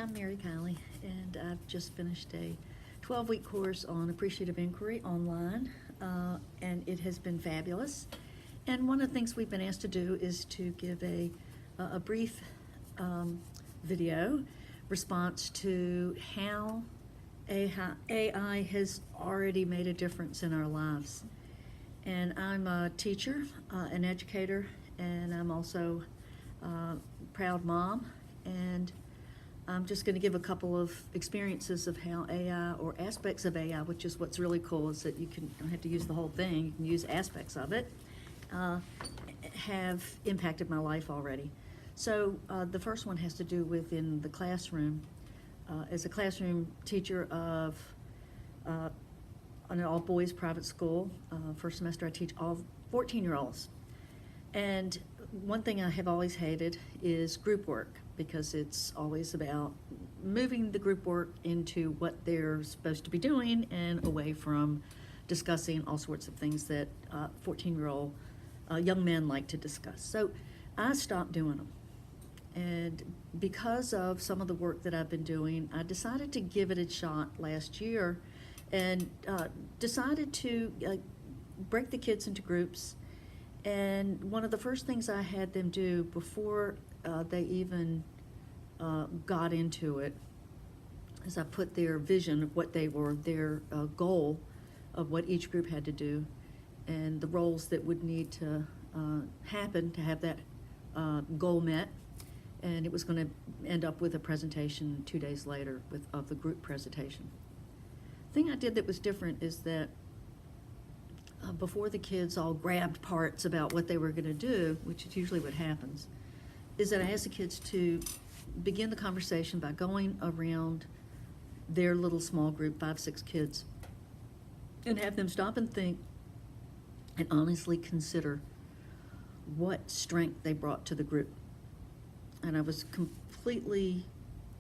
I'm Mary Kiley, and I've just finished a 12-week course on appreciative inquiry online, and it has been fabulous. And one of the things we've been asked to do is to give a brief video response to how AI has already made a difference in our lives. And I'm a teacher, an educator, and I'm also a proud mom. And I'm just going to give a couple of experiences of how AI, or aspects of AI, which is what's really cool, is that you don't have to use the whole thing, you can use aspects of it, have impacted my life already. So the first one has to do with in the classroom. As a classroom teacher of an all-boys private school, first semester I teach all 14-year-olds. And one thing I have always hated is group work, because it's always about moving the group work into what they're supposed to be doing and away from discussing all sorts of things that 14-year-old young men like to discuss. So I stopped doing them. And because of some of the work that I've been doing, I decided to give it a shot last year, and decided to break the kids into groups. And one of the first things I had them do before they even got into it is I put their vision of what they were, their goal of what each group had to do, and the roles that would need to happen to have that goal met. And it was going to end up with a presentation 2 days later of the group presentation. The thing I did that was different is that before the kids all grabbed parts about what they were going to do, which is usually what happens, is that I asked the kids to begin the conversation by going around their little small group, 5, 6 kids, and have them stop and think and honestly consider what strength they brought to the group. And I was completely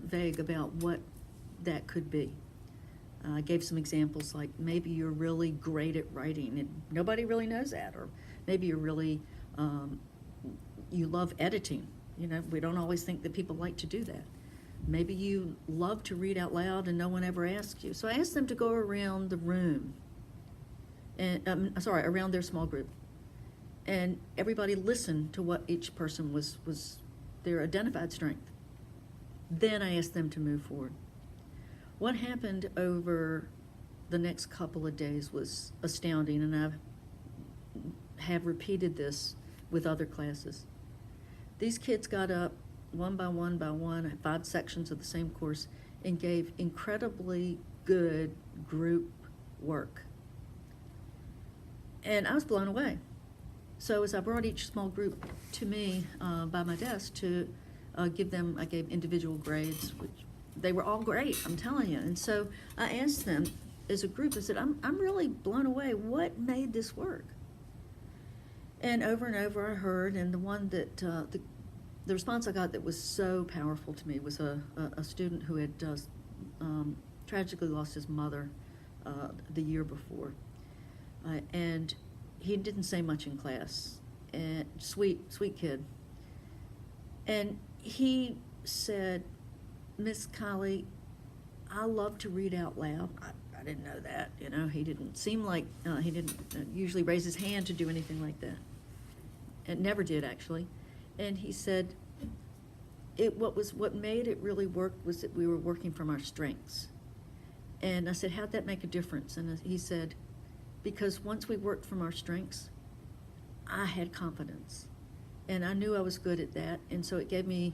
vague about what that could be. I gave some examples, like maybe you're really great at writing and nobody really knows that, or maybe you're really, you love editing. You know, we don't always think that people like to do that. Maybe you love to read out loud and no one ever asks you. So I asked them to go around the room, and around their small group, and everybody listened to what each person was their identified strength. Then I asked them to move forward. What happened over the next couple of days was astounding, and I have repeated this with other classes. These kids got up one by one, 5 sections of the same course, and gave incredibly good group work. And I was blown away. So as I brought each small group to me by my desk to give them, I gave individual grades, which they were all great, I'm telling you. And so I asked them as a group, I said, I'm really blown away. What made this work? And over I heard, and the one that, the response I got that was so powerful to me was a student who had tragically lost his mother the year before. And he didn't say much in class, and sweet kid. And he said, "Miss Kiley, I love to read out loud." I didn't know that, you know. He didn't seem like, he didn't usually raise his hand to do anything like that. And never did, actually. And he said, what made it really work was that we were working from our strengths. And I said, how'd that make a difference? And he said, because once we worked from our strengths, I had confidence. And I knew I was good at that. And so it gave me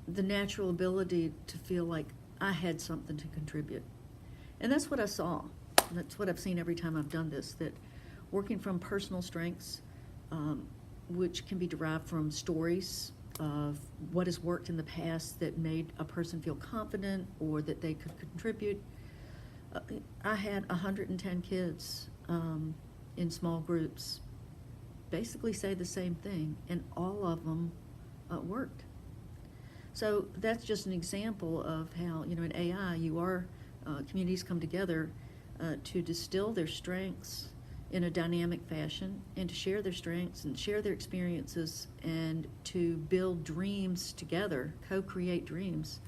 the natural ability to feel like I had something to contribute. And that's what I saw. That's what I've seen every time I've done this, that working from personal strengths, which can be derived from stories of what has worked in the past that made a person feel confident or that they could contribute. I had 110 kids in small groups basically say the same thing, and all of them worked. So that's just an example of how, you know, in AI, communities come together to distill their strengths in a dynamic fashion, and to share their strengths and share their experiences, and to build dreams together, co-create dreams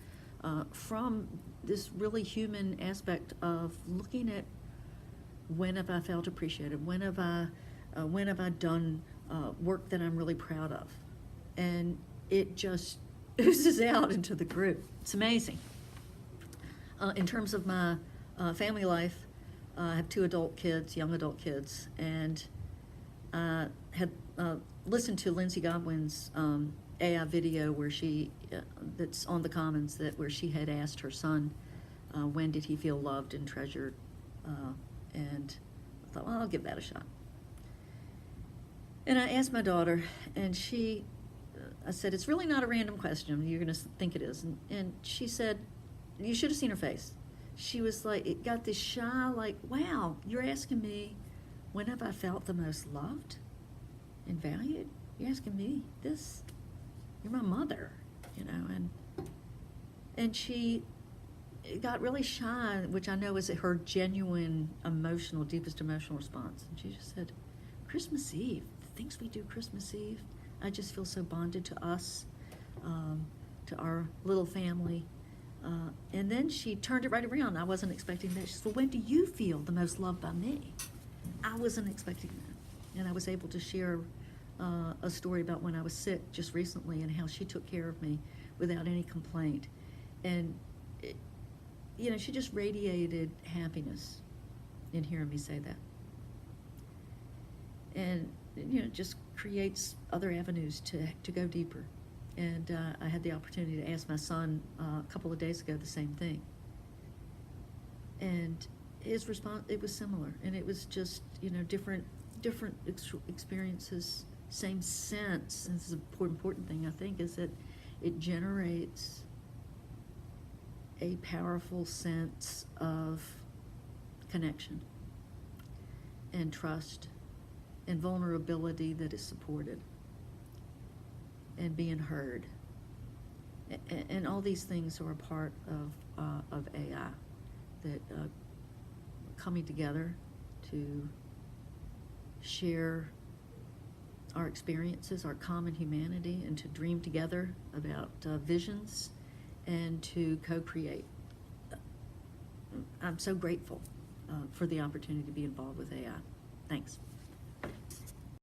from this really human aspect of looking at when have I felt appreciated, when have I done work that I'm really proud of, and it just oozes out into the group. It's amazing. In terms of my family life, I have 2 adult kids, young adult kids, and I had listened to Lindsay Godwin's AI video where she, that's on the Commons, where she had asked her son, when did he feel loved and treasured, and I thought, well, I'll give that a shot. And I asked my daughter, and I said, it's really not a random question. You're going to think it is. And she said, you should have seen her face. She was like, it got this shy, like, wow, you're asking me, when have I felt the most loved and valued? You're asking me this? You're my mother, you know. And she got really shy, which I know is her genuine deepest emotional response. And she just said, Christmas Eve, the things we do Christmas Eve, I just feel so bonded to us, to our little family. And then she turned it right around. I wasn't expecting that. She said, well, when do you feel the most loved by me? I wasn't expecting that. And I was able to share a story about when I was sick just recently and how she took care of me without any complaint. And, she just radiated happiness in hearing me say that. And, it just creates other avenues to go deeper. And I had the opportunity to ask my son a couple of days ago the same thing. And his response, it was similar. And it was just, different experiences, same sense. And this is an important thing, I think, is that it generates a powerful sense of connection and trust and vulnerability that is supported and being heard. And all these things are a part of AI, that coming together to share our experiences, our common humanity, and to dream together about visions and to co-create. I'm so grateful for the opportunity to be involved with AI. Thanks.